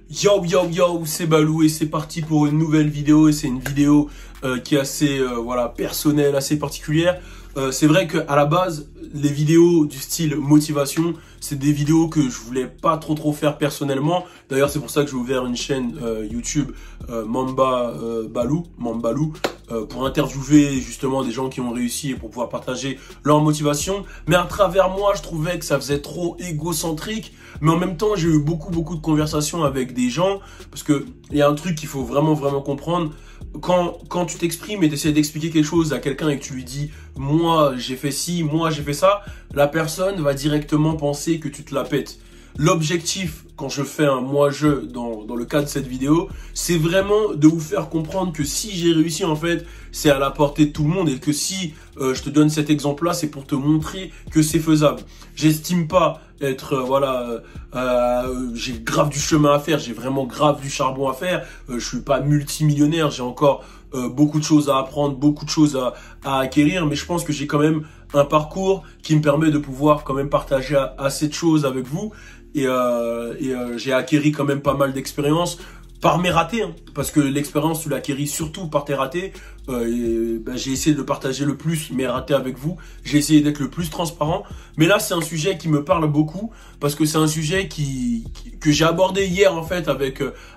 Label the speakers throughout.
Speaker 1: Yo yo yo, c'est Balou et c'est parti pour une nouvelle vidéo. Et c'est une vidéo qui est assez voilà, personnelle, assez particulière. C'est vrai qu'à la base, les vidéos du style motivation, c'est des vidéos que je voulais pas trop faire personnellement. D'ailleurs, c'est pour ça que j'ai ouvert une chaîne YouTube Mamba Balou, pour interviewer justement des gens qui ont réussi et pour pouvoir partager leur motivation. Mais à travers moi, je trouvais que ça faisait trop égocentrique. Mais en même temps, j'ai eu beaucoup de conversations avec des gens, parce que il y a un truc qu'il faut vraiment comprendre. Quand tu t'exprimes et tu essaies d'expliquer quelque chose à quelqu'un et que tu lui dis « moi j'ai fait ci, moi j'ai fait ça », la personne va directement penser que tu te la pètes. L'objectif, quand je fais un moi-je dans le cadre de cette vidéo, c'est vraiment de vous faire comprendre que si j'ai réussi, en fait, c'est à la portée de tout le monde, et que si je te donne cet exemple-là, c'est pour te montrer que c'est faisable. J'estime pas être, j'ai grave du chemin à faire, j'ai vraiment grave du charbon à faire, je suis pas multimillionnaire, j'ai encore beaucoup de choses à apprendre, beaucoup de choses à acquérir, mais je pense que j'ai quand même un parcours qui me permet de pouvoir quand même partager assez de choses avec vous. Et j'ai acquéri quand même pas mal d'expérience par mes ratés, hein, parce que l'expérience tu l'acquéris surtout par tes ratés. J'ai essayé de partager le plus mes ratés avec vous, j'ai essayé d'être le plus transparent, mais là c'est un sujet qui me parle beaucoup, parce que c'est un sujet que j'ai abordé hier en fait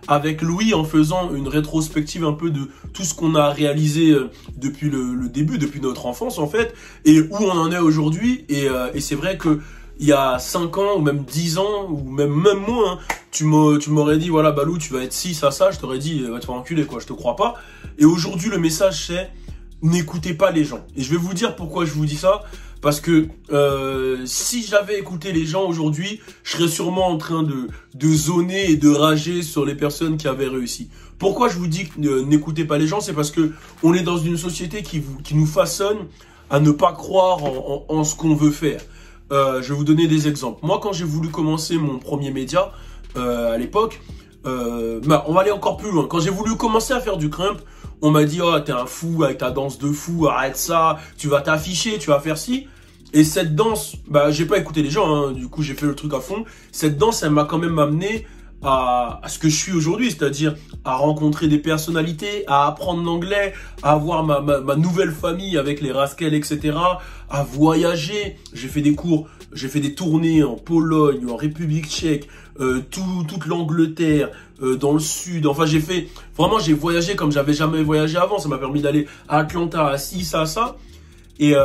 Speaker 1: avec Louis, en faisant une rétrospective un peu de tout ce qu'on a réalisé depuis le début, depuis notre enfance en fait, et où on en est aujourd'hui. Et c'est vrai que il y a 5 ans, ou même 10 ans, ou même moins, hein, tu m'aurais dit, voilà, Balou, tu vas être ci, ça, je t'aurais dit, va te faire enculer, quoi, je te crois pas. Et aujourd'hui, le message, c'est, n'écoutez pas les gens. Et je vais vous dire pourquoi je vous dis ça, parce que si j'avais écouté les gens aujourd'hui, je serais sûrement en train de zoner et de rager sur les personnes qui avaient réussi. Pourquoi je vous dis que n'écoutez pas les gens? C'est parce que on est dans une société qui nous façonne à ne pas croire en ce qu'on veut faire. Je vais vous donner des exemples. Moi, quand j'ai voulu commencer mon premier média, à l'époque, on va aller encore plus loin. Quand j'ai voulu commencer à faire du crump, on m'a dit « Oh, t'es un fou avec ta danse de fou, arrête ça, tu vas t'afficher, tu vas faire ci ». Et cette danse, j'ai pas écouté les gens, hein, du coup j'ai fait le truc à fond. Cette danse, elle m'a quand même amené à ce que je suis aujourd'hui, c'est-à-dire à rencontrer des personnalités, à apprendre l'anglais, à avoir ma nouvelle famille avec les Rascal, etc., à voyager. J'ai fait des cours, j'ai fait des tournées en Pologne, en République tchèque, toute l'Angleterre, dans le sud. Enfin, j'ai voyagé comme j'avais jamais voyagé avant. Ça m'a permis d'aller à Atlanta, à ci, ça. Et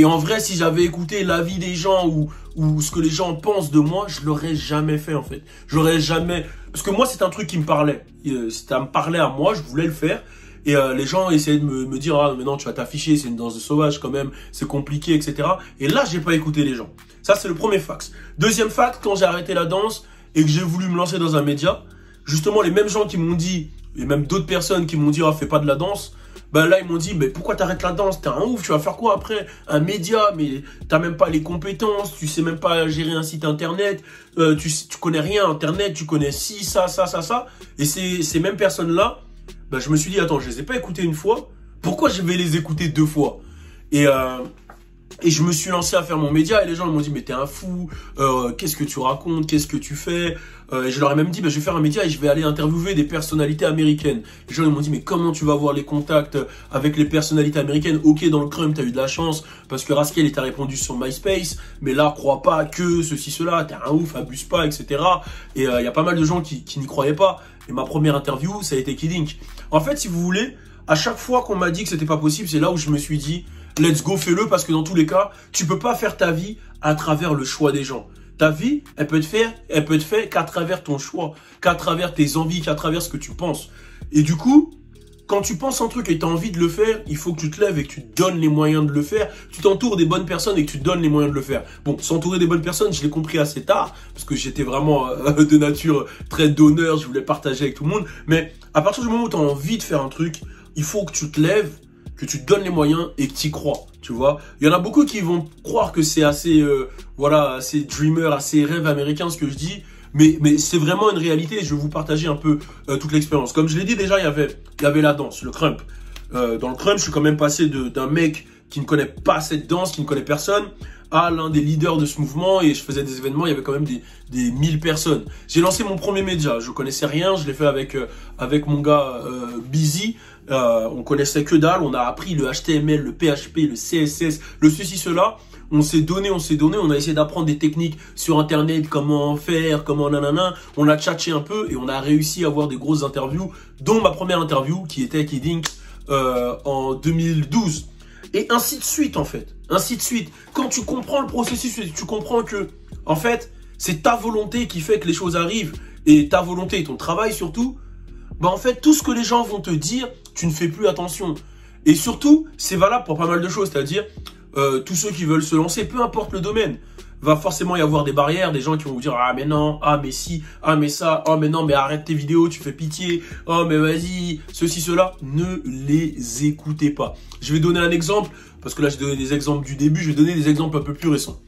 Speaker 1: en vrai, si j'avais écouté l'avis des gens ou ce que les gens pensent de moi, je l'aurais jamais fait en fait. J'aurais jamais... Parce que moi, c'est un truc qui me parlait. Ça me parlait à moi, je voulais le faire. Et les gens essayaient de me dire « Ah, mais non, tu vas t'afficher, c'est une danse de sauvage quand même, c'est compliqué, etc. » Et là, j'ai pas écouté les gens. Ça, c'est le premier fact. Deuxième fact, quand j'ai arrêté la danse et que j'ai voulu me lancer dans un média, justement, les mêmes gens qui m'ont dit, et même d'autres personnes qui m'ont dit « Ah, fais pas de la danse », là, ils m'ont dit, mais pourquoi t'arrêtes la danse? T'es un ouf, tu vas faire quoi après? Un média, mais t'as même pas les compétences, tu sais même pas gérer un site internet, tu connais rien internet, tu connais ci, ça. Et ces mêmes personnes-là, je me suis dit, attends, je les ai pas écoutées une fois, pourquoi je vais les écouter 2 fois? Et je me suis lancé à faire mon média, et les gens m'ont dit, mais t'es un fou, qu'est-ce que tu racontes, qu'est-ce que tu fais? Et je leur ai même dit, je vais faire un média et je vais aller interviewer des personnalités américaines. Les gens m'ont dit, mais comment tu vas avoir les contacts avec les personnalités américaines? Ok, dans le crump, t'as eu de la chance, parce que Rascal, il t'a répondu sur MySpace, mais là, crois pas que ceci, cela, t'es un ouf, abuse pas, etc. Et il y a pas mal de gens qui n'y croyaient pas. Et ma première interview, ça a été Kid Ink. En fait, si vous voulez, à chaque fois qu'on m'a dit que c'était pas possible, c'est là où je me suis dit, let's go, fais-le, parce que dans tous les cas, tu peux pas faire ta vie à travers le choix des gens. Ta vie, elle peut être faite qu'à travers ton choix, qu'à travers tes envies, qu'à travers ce que tu penses. Et du coup, quand tu penses un truc et tu as envie de le faire, il faut que tu te lèves et que tu te donnes les moyens de le faire. Tu t'entoures des bonnes personnes et que tu te donnes les moyens de le faire. Bon, s'entourer des bonnes personnes, je l'ai compris assez tard, parce que j'étais vraiment de nature très donneur, je voulais partager avec tout le monde. Mais à partir du moment où tu as envie de faire un truc, il faut que tu te lèves, que tu te donnes les moyens et que tu y crois, tu vois. Il y en a beaucoup qui vont croire que c'est assez, assez dreamer, assez rêve américain ce que je dis, mais c'est vraiment une réalité. Je vais vous partager un peu toute l'expérience. Comme je l'ai dit déjà, il y avait la danse, le crump. Dans le crump, je suis quand même passé d'un mec qui ne connaît pas cette danse, qui ne connaît personne, à l'un des leaders de ce mouvement et je faisais des événements, il y avait quand même des 1000 personnes. J'ai lancé mon premier média, je connaissais rien, je l'ai fait avec mon gars Busy. On connaissait que dalle, on a appris le HTML, le PHP, le CSS, le ceci, cela. On s'est donné, on a essayé d'apprendre des techniques sur internet, comment faire, comment nanana. On a tchatché un peu et on a réussi à avoir des grosses interviews, dont ma première interview qui était avec Kiddinks en 2012. Et ainsi de suite en fait, ainsi de suite. Quand tu comprends le processus, tu comprends que en fait, c'est ta volonté qui fait que les choses arrivent et ta volonté et ton travail surtout, bah en fait, tout ce que les gens vont te dire, tu ne fais plus attention. Et surtout, c'est valable pour pas mal de choses, c'est-à-dire tous ceux qui veulent se lancer, peu importe le domaine, va forcément y avoir des barrières, des gens qui vont vous dire ah mais non, ah mais si, ah mais ça, oh mais non mais arrête tes vidéos, tu fais pitié, oh mais vas-y, ceci, cela, ne les écoutez pas. Je vais donner un exemple, parce que là j'ai donné des exemples du début, je vais donner des exemples un peu plus récents.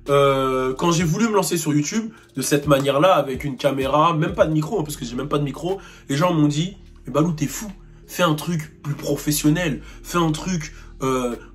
Speaker 1: Quand j'ai voulu me lancer sur YouTube, de cette manière-là, avec une caméra, même pas de micro, hein, parce que j'ai même pas de micro, les gens m'ont dit, mais Balou t'es fou, fais un truc plus professionnel, fais un truc...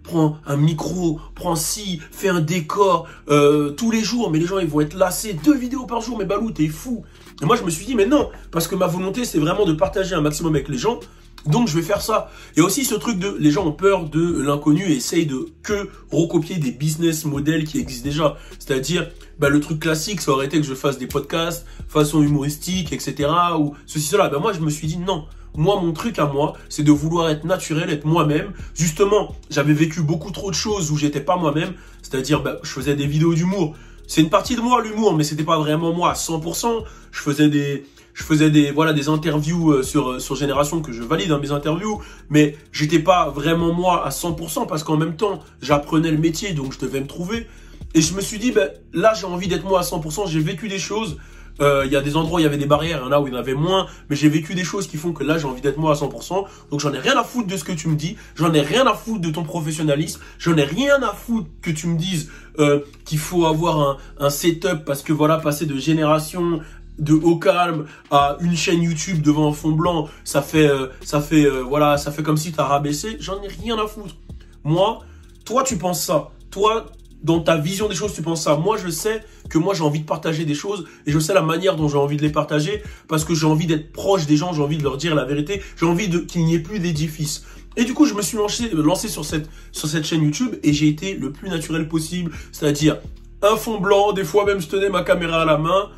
Speaker 1: prends un micro, prends ci, fais un décor tous les jours, mais les gens ils vont être lassés, 2 vidéos par jour, mais Balou t'es fou. Et moi je me suis dit mais non, parce que ma volonté c'est vraiment de partager un maximum avec les gens, donc je vais faire ça. Il y a aussi ce truc de, les gens ont peur de l'inconnu et essayent de que recopier des business models qui existent déjà, c'est-à-dire bah, le truc classique ça aurait été que je fasse des podcasts façon humoristique, etc. ou ceci, cela. Ben moi je me suis dit non. Moi, mon truc à moi, c'est de vouloir être naturel, être moi-même. Justement, j'avais vécu beaucoup trop de choses où j'étais pas moi-même. C'est-à-dire, bah, je faisais des vidéos d'humour. C'est une partie de moi, l'humour, mais c'était pas vraiment moi à 100%. Je faisais des interviews sur Génération que je valide dans mes interviews. Mais j'étais pas vraiment moi à 100% parce qu'en même temps, j'apprenais le métier, donc je devais me trouver. Et je me suis dit, ben, là, j'ai envie d'être moi à 100%. J'ai vécu des choses. Il y a des endroits où il y avait des barrières, il y en a où il y en avait moins, mais j'ai vécu des choses qui font que là j'ai envie d'être moi à 100%, donc j'en ai rien à foutre de ce que tu me dis, j'en ai rien à foutre de ton professionnalisme, j'en ai rien à foutre que tu me dises qu'il faut avoir un setup parce que voilà, passer de Génération de haut calme à une chaîne YouTube devant un fond blanc, ça fait comme si t'as rabaissé, j'en ai rien à foutre. Moi, toi tu penses ça, toi dans ta vision des choses, tu penses ça. Moi, je sais que moi, j'ai envie de partager des choses et je sais la manière dont j'ai envie de les partager parce que j'ai envie d'être proche des gens, j'ai envie de leur dire la vérité, j'ai envie qu'il n'y ait plus d'édifice. Et du coup, je me suis lancé sur cette chaîne YouTube et j'ai été le plus naturel possible, c'est-à-dire un fond blanc, des fois même je tenais ma caméra à la main,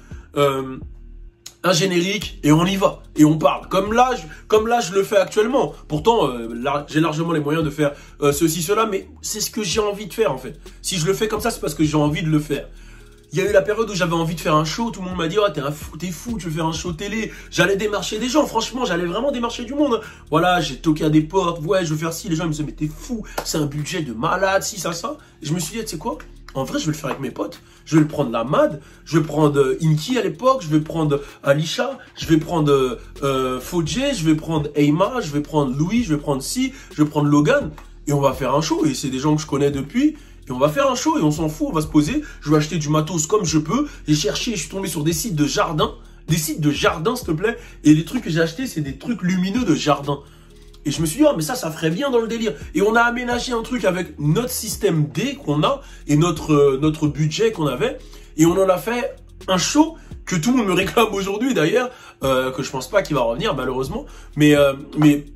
Speaker 1: un générique et on y va et on parle comme là je le fais actuellement. Pourtant là j'ai largement les moyens de faire ceci cela, mais c'est ce que j'ai envie de faire en fait. Si je le fais comme ça, c'est parce que j'ai envie de le faire. Il y a eu la période où j'avais envie de faire un show, tout le monde m'a dit oh t'es fou, tu veux faire un show télé. J'allais démarcher des gens, franchement j'allais vraiment démarcher du monde. Voilà, j'ai toqué à des portes, ouais je veux faire ci, les gens me disaient mais t'es fou, c'est un budget de malade, si ça. Et je me suis dit tu sais quoi, en vrai, je vais le faire avec mes potes. Je vais le prendre la Mad, je vais prendre Inky à l'époque, je vais prendre Alisha, je vais prendre Fodje, je vais prendre Eima, je vais prendre Louis, je vais prendre Si, je vais prendre Logan. Et on va faire un show. Et c'est des gens que je connais depuis. Et on va faire un show et on s'en fout, on va se poser. Je vais acheter du matos comme je peux. J'ai cherché, je suis tombé sur des sites de jardin. Des sites de jardin, s'il te plaît. Et les trucs que j'ai achetés, c'est des trucs lumineux de jardin. Et je me suis dit, oh, mais ça ferait bien dans le délire. Et on a aménagé un truc avec notre système D qu'on a et notre budget qu'on avait. Et on en a fait un show que tout le monde me réclame aujourd'hui d'ailleurs, que je pense pas qu'il va revenir malheureusement. Mais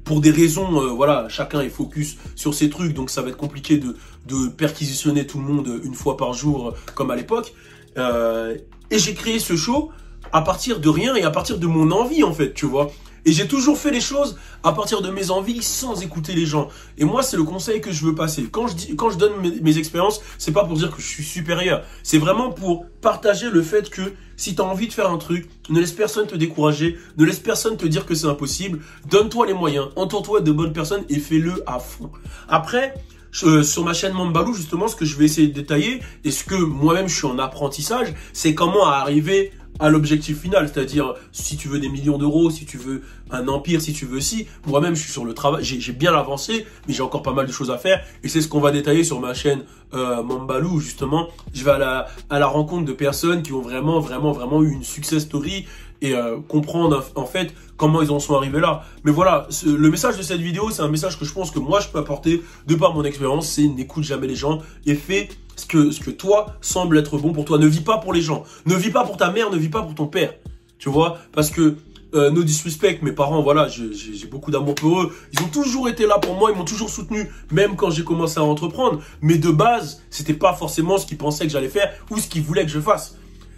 Speaker 1: pour des raisons, voilà, chacun est focus sur ses trucs. Donc ça va être compliqué de perquisitionner tout le monde une fois par jour comme à l'époque. Et j'ai créé ce show à partir de rien et à partir de mon envie en fait, tu vois. Et j'ai toujours fait les choses à partir de mes envies sans écouter les gens. Et moi, c'est le conseil que je veux passer. Quand je donne mes expériences, c'est pas pour dire que je suis supérieur. C'est vraiment pour partager le fait que si tu as envie de faire un truc, ne laisse personne te décourager, ne laisse personne te dire que c'est impossible. Donne-toi les moyens, entoure-toi de bonnes personnes et fais-le à fond. Après, sur ma chaîne Mambalou, justement, ce que je vais essayer de détailler et ce que moi-même je suis en apprentissage, c'est comment arriver à l'objectif final, c'est-à-dire si tu veux des millions d'euros, si tu veux un empire, si tu veux si, moi-même je suis sur le travail, j'ai bien avancé, mais j'ai encore pas mal de choses à faire et c'est ce qu'on va détailler sur ma chaîne Mambalou où justement je vais à la rencontre de personnes qui ont vraiment eu une success story et comprendre en fait comment ils en sont arrivés là. Mais voilà, le message de cette vidéo, c'est un message que je pense que moi je peux apporter de par mon expérience, c'est n'écoute jamais les gens et fais ce que toi semble être bon pour toi. Ne vis pas pour les gens, ne vis pas pour ta mère, ne vis pas pour ton père, tu vois, parce que no disrespect, mes parents, voilà, j'ai beaucoup d'amour pour eux. Ils ont toujours été là pour moi, ils m'ont toujours soutenu, même quand j'ai commencé à entreprendre. Mais de base, c'était pas forcément ce qu'ils pensaient que j'allais faire ou ce qu'ils voulaient que je fasse.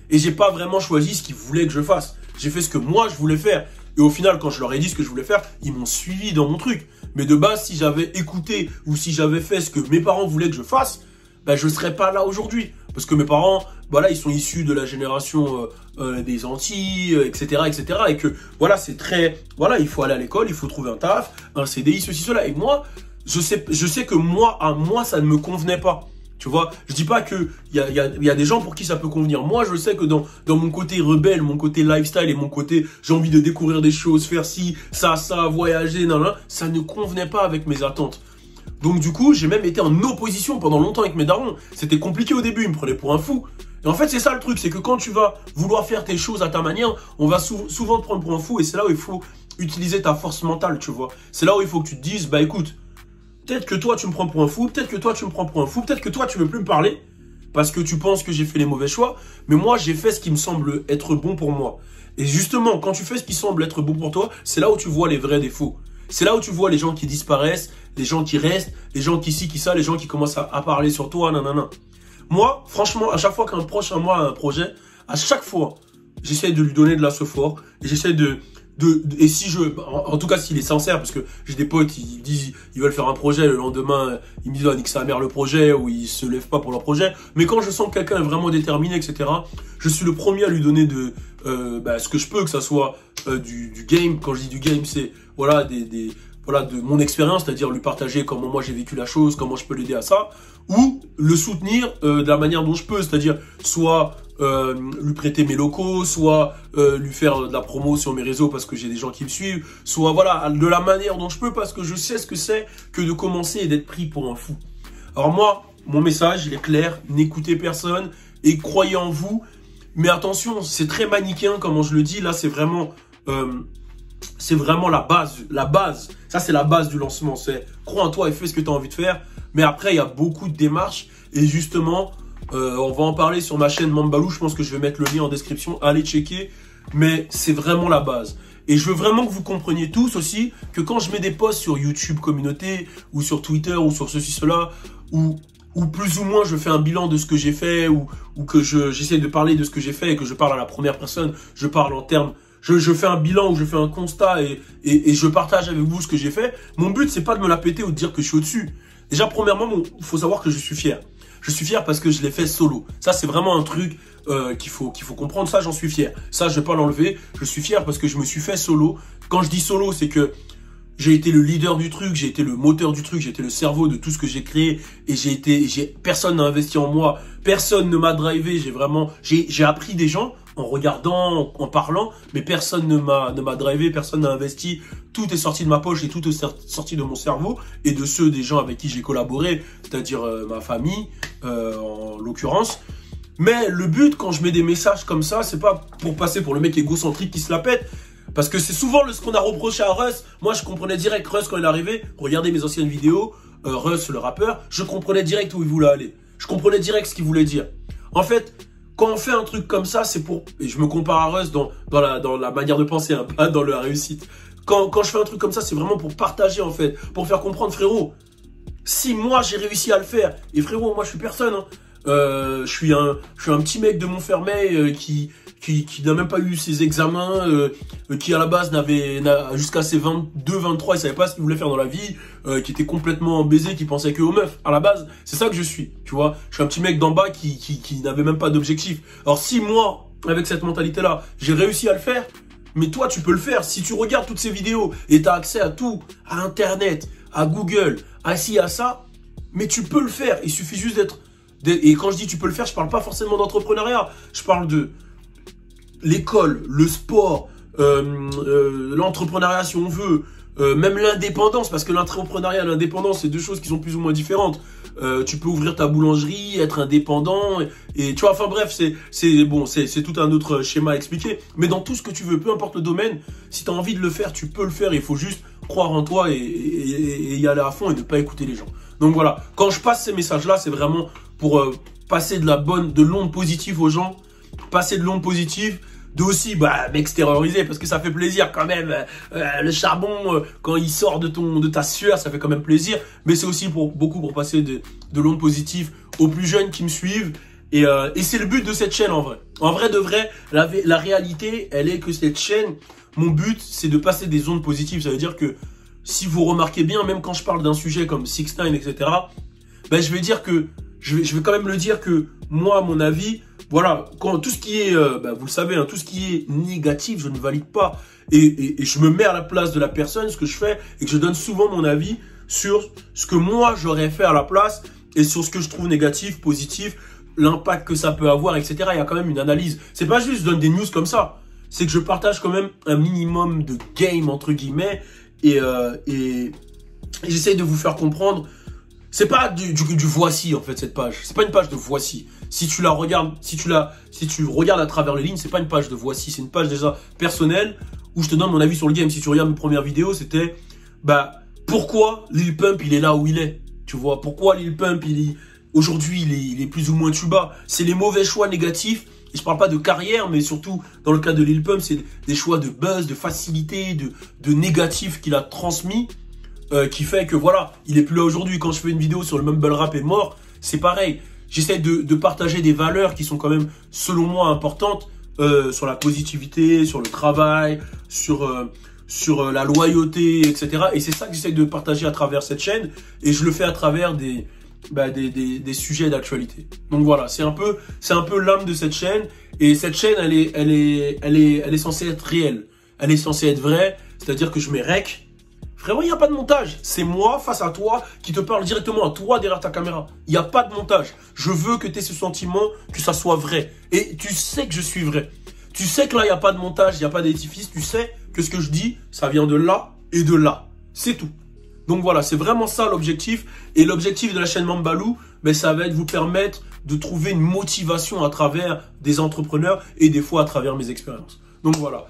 Speaker 1: Et j'ai pas vraiment choisi ce qu'ils voulaient que je fasse. J'ai fait ce que moi je voulais faire. Et au final, quand je leur ai dit ce que je voulais faire, ils m'ont suivi dans mon truc. Mais de base, si j'avais écouté ou si j'avais fait ce que mes parents voulaient que je fasse, ben je serais pas là aujourd'hui. Parce que mes parents, voilà, ils sont issus de la génération des Antilles, etc., etc. Et que, voilà, c'est très... Voilà, il faut aller à l'école, il faut trouver un taf, un CDI, ceci, cela. Et moi, je sais que moi, à moi, ça ne me convenait pas. Tu vois, je dis pas que il y a des gens pour qui ça peut convenir. Moi, je sais que dans mon côté rebelle, mon côté lifestyle et mon côté j'ai envie de découvrir des choses, faire ci, ça, voyager, ça ne convenait pas avec mes attentes. Donc du coup, j'ai même été en opposition pendant longtemps avec mes darons. C'était compliqué au début, ils me prenaient pour un fou. Et en fait, c'est ça le truc, c'est que quand tu vas vouloir faire tes choses à ta manière, on va souvent te prendre pour un fou et c'est là où il faut utiliser ta force mentale, tu vois. C'est là où il faut que tu te dises, bah écoute, peut-être que toi tu me prends pour un fou, peut-être que toi tu me prends pour un fou, peut-être que toi tu veux plus me parler parce que tu penses que j'ai fait les mauvais choix, mais moi j'ai fait ce qui me semble être bon pour moi. Et justement, quand tu fais ce qui semble être bon pour toi, c'est là où tu vois les vrais défauts. C'est là où tu vois les gens qui disparaissent, les gens qui restent, les gens qui ci, qui ça, les gens qui commencent à parler sur toi, nanana. Moi, franchement, à chaque fois qu'un proche à moi a un projet, à chaque fois, j'essaie de lui donner de la sephore, et j'essaie et si en tout cas s'il est sincère, parce que j'ai des potes, ils disent, ils veulent faire un projet, le lendemain, ils me disent, ah, nique sa mère le projet, ou ils se lèvent pas pour leur projet. Mais quand je sens que quelqu'un est vraiment déterminé, etc., je suis le premier à lui donner ce que je peux, que ça soit du game. Quand je dis du game, c'est, voilà, voilà, de mon expérience, c'est-à-dire lui partager comment moi j'ai vécu la chose, comment je peux l'aider à ça, ou le soutenir de la manière dont je peux, c'est-à-dire soit lui prêter mes locaux, soit lui faire de la promo sur mes réseaux parce que j'ai des gens qui me suivent, soit voilà, de la manière dont je peux parce que je sais ce que c'est que de commencer et d'être pris pour un fou. Alors moi, mon message, il est clair, n'écoutez personne et croyez en vous, mais attention, c'est très manichéen comment je le dis, là c'est vraiment la base, ça c'est la base du lancement, c'est crois en toi et fais ce que tu as envie de faire, mais après il y a beaucoup de démarches et justement, on va en parler sur ma chaîne Mambalou, je pense que je vais mettre le lien en description, allez checker, mais c'est vraiment la base. Et je veux vraiment que vous compreniez tous aussi que quand je mets des posts sur YouTube communauté, ou sur Twitter, ou sur ceci, cela, ou plus ou moins je fais un bilan de ce que j'ai fait, ou que j'essaie de parler de ce que j'ai fait et que je parle à la première personne, je parle en termes, je fais un bilan ou je fais un constat et je partage avec vous ce que j'ai fait. Mon but, c'est pas de me la péter ou de dire que je suis au-dessus. Déjà, premièrement, il faut savoir que je suis fier. Je suis fier parce que je l'ai fait solo. Ça, c'est vraiment un truc qu'il faut comprendre. Ça, j'en suis fier. Ça, je vais pas l'enlever. Je suis fier parce que je me suis fait solo. Quand je dis solo, c'est que j'ai été le leader du truc, j'ai été le moteur du truc, j'ai été le cerveau de tout ce que j'ai créé et personne n'a investi en moi, personne ne m'a drivé. J'ai appris des gens en regardant, en parlant, mais personne ne m'a drivé, personne n'a investi. Tout est sorti de ma poche et tout est sorti de mon cerveau et de ceux des gens avec qui j'ai collaboré, c'est-à-dire ma famille, en l'occurrence. Mais le but, quand je mets des messages comme ça, c'est pas pour passer pour le mec égocentrique qui se la pète, parce que c'est souvent ce qu'on a reproché à Russ. Moi, je comprenais direct Russ quand il est arrivé. Regardez mes anciennes vidéos, Russ, le rappeur, je comprenais direct où il voulait aller. Je comprenais direct ce qu'il voulait dire. En fait, quand on fait un truc comme ça, c'est pour... Et je me compare à Russ dans la manière de penser, hein, pas dans la réussite. Quand je fais un truc comme ça, c'est vraiment pour partager, en fait. Pour faire comprendre, frérot, si moi, j'ai réussi à le faire, et frérot, moi, je suis personne, hein. Je suis un petit mec de Montfermeil qui n'a même pas eu ses examens, qui à la base jusqu'à ses 22, 23, il savait pas ce qu'il voulait faire dans la vie, qui était complètement baisé, qui pensait que aux meufs. À la base, c'est ça que je suis, tu vois. Je suis un petit mec d'en bas qui n'avait même pas d'objectif. Alors si moi, avec cette mentalité-là, j'ai réussi à le faire, mais toi, tu peux le faire. Si tu regardes toutes ces vidéos et tu as accès à tout, à Internet, à Google, à ci, à ça, mais tu peux le faire. Il suffit juste d'être... Et quand je dis tu peux le faire, je parle pas forcément d'entrepreneuriat. Je parle de l'école, le sport, l'entrepreneuriat si on veut, même l'indépendance, parce que l'entrepreneuriat et l'indépendance, c'est deux choses qui sont plus ou moins différentes. tu peux ouvrir ta boulangerie, être indépendant, et tu vois, enfin bref, c'est tout un autre schéma à expliquer. Mais dans tout ce que tu veux, peu importe le domaine, si tu as envie de le faire, tu peux le faire. Il faut juste croire en toi et y aller à fond et ne pas écouter les gens. Donc voilà, quand je passe ces messages-là, c'est vraiment pour passer de l'onde positive aux gens, passer de l'onde positive, de aussi m'extérioriser, parce que ça fait plaisir quand même. Le charbon, quand il sort de ta sueur, ça fait quand même plaisir. Mais c'est aussi beaucoup pour passer de l'onde positive aux plus jeunes qui me suivent. Et c'est le but de cette chaîne en vrai. En vrai de vrai, la réalité, elle est que cette chaîne, mon but, c'est de passer des ondes positives. Ça veut dire que si vous remarquez bien, même quand je parle d'un sujet comme 6ix9ine, etc., je vais dire que je vais quand même le dire que moi, à mon avis, voilà, quand tout ce qui est, vous le savez, hein, tout ce qui est négatif, je ne valide pas. Et je me mets à la place de la personne, ce que je fais, et que je donne souvent mon avis sur ce que moi, j'aurais fait à la place, et sur ce que je trouve négatif, positif, l'impact que ça peut avoir, etc. Il y a quand même une analyse. C'est pas juste je donne des news comme ça. C'est que je partage quand même un minimum de game, entre guillemets, et j'essaye de vous faire comprendre. C'est pas du voici en fait cette page. C'est pas une page de voici. Si tu regardes à travers les lignes, c'est pas une page de voici. C'est une page déjà personnelle où je te donne mon avis sur le game. Si tu regardes mes premières vidéos, c'était pourquoi Lil Pump il est là où il est. Tu vois, pourquoi Lil Pump aujourd'hui il est plus ou moins tuba. C'est les mauvais choix négatifs. Et je parle pas de carrière, mais surtout dans le cas de Lil Pump, c'est des choix de buzz, de facilité, de négatif qu'il a transmis. Qui fait que voilà, il est plus là aujourd'hui. Quand je fais une vidéo sur le mumble rap est mort, c'est pareil. J'essaie de partager des valeurs qui sont quand même, selon moi, importantes sur la positivité, sur le travail, sur la loyauté, etc. Et c'est ça que j'essaie de partager à travers cette chaîne. Et je le fais à travers des sujets d'actualité. Donc voilà, c'est un peu l'âme de cette chaîne. Et cette chaîne, elle est censée être réelle. Elle est censée être vraie. C'est-à-dire que je mets rec. Frérot, il n'y a pas de montage. C'est moi face à toi qui te parle directement à toi derrière ta caméra. Il n'y a pas de montage. Je veux que tu aies ce sentiment, que ça soit vrai. Et tu sais que je suis vrai. Tu sais que là, il n'y a pas de montage, il n'y a pas d'édifice. Tu sais que ce que je dis, ça vient de là et de là. C'est tout. Donc voilà, c'est vraiment ça l'objectif. Et l'objectif de la chaîne Mambalou, ça va être de vous permettre de trouver une motivation à travers des entrepreneurs et des fois à travers mes expériences. Donc voilà.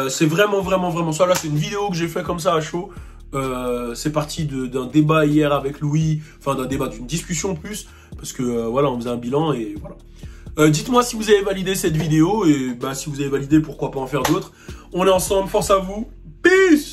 Speaker 1: C'est vraiment ça. Là, c'est une vidéo que j'ai fait comme ça à chaud. C'est parti d'un débat hier avec Louis, enfin d'une discussion plus, parce que voilà, on faisait un bilan et voilà. Dites-moi si vous avez validé cette vidéo et si vous avez validé, pourquoi pas en faire d'autres. On est ensemble, force à vous, peace.